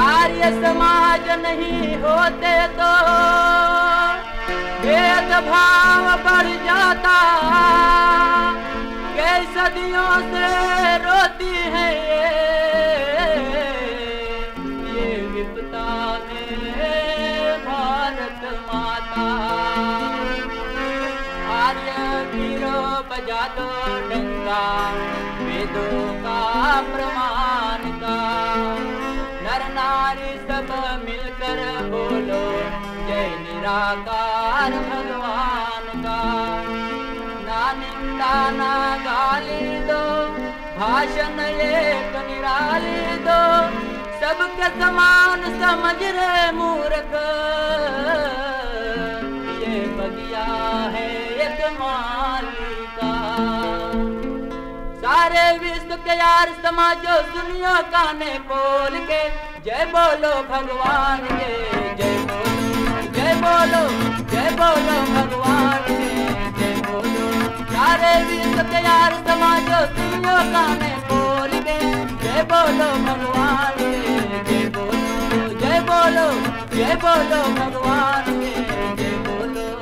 आर्य समाज नहीं होते तो भेदभाव बढ़ जाता। कई सदियों से रोती है ये विपदा में भारत माता। आर्य वीरों बजा दो डंका, वेदों का प्रमाण का। नर नारी सब मिलकर बोलो जय निराकार भगवान का। ना निंदा ना गाली दो, भाषण एक निराली दो। सबके समान समझ रे मूर्ख, ये बगिया है एक माली का। सारे विश्व के यार समाजो सुनियो काने खोल के, जय बोलो भगवान के जय बोलो, जय बोलो, जय बोलो भगवान के जय बोलो। सारे विश्व के यार समाजो सुनियो काने खोल के, जय बोलो भगवान के जय बोलो, जय बोलो, जय बोलो भगवान के जय बोलो।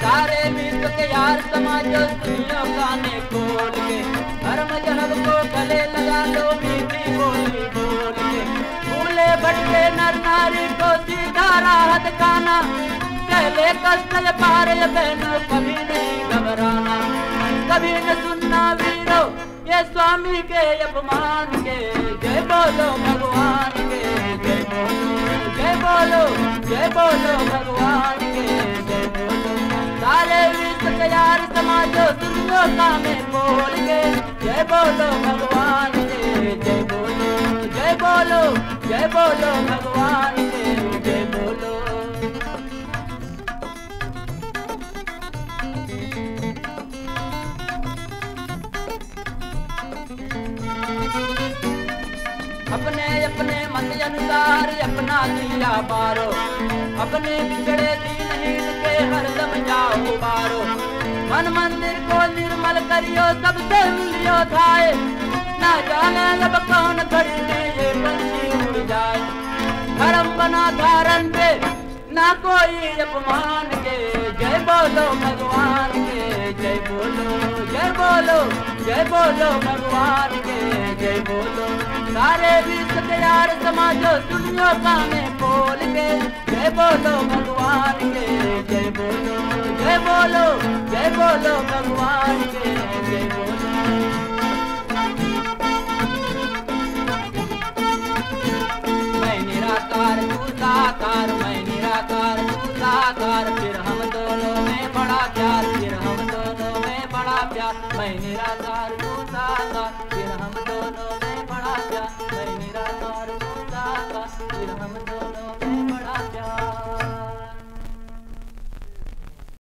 सारे विश्व के यार समाजो सुनियो काने खोल के, धर्म जहब को गले लगा लो मीठी बोली बोल के। भूले भटके नर नारी को सीधा राह दिखाना, पहले कष्ट पार बहनों कभी नहीं घबराना। कभी न सुनना वीरो ये स्वामी के अपमान के, जय बोलो भगवान के जय बोलो, जय बोलो, जय बोलो भगवान के जय बोलो। सारे विश्व के यार समाजो सुनियो काने खोल के, जय बोलो भगवान के जय बोलो, जय बोलो, जय बोलो भगवान के जय बोलो। अपने अपने मत अनुसार अपना दिया बारो, अपने बिगड़े दीनहीन के हरदम जाओ बारो। मन मंदिर को निर्मल करियो सबसे मिलियो थाए, ना जाने जब कौन घड़ी में ये पंछी उड़ जाए। धर्म बना धारण पे ना कोई अपमान के, जय बोलो भगवान के जय बोलो, जय बोलो, जय बोलो भगवान के जय बोलो। सारे विश्व के यार समाजो सुनियो काने खोल के, जय बोलो भगवान के जय बोलो, जय बोलो, जय बोलो भगवान के जय बोलो।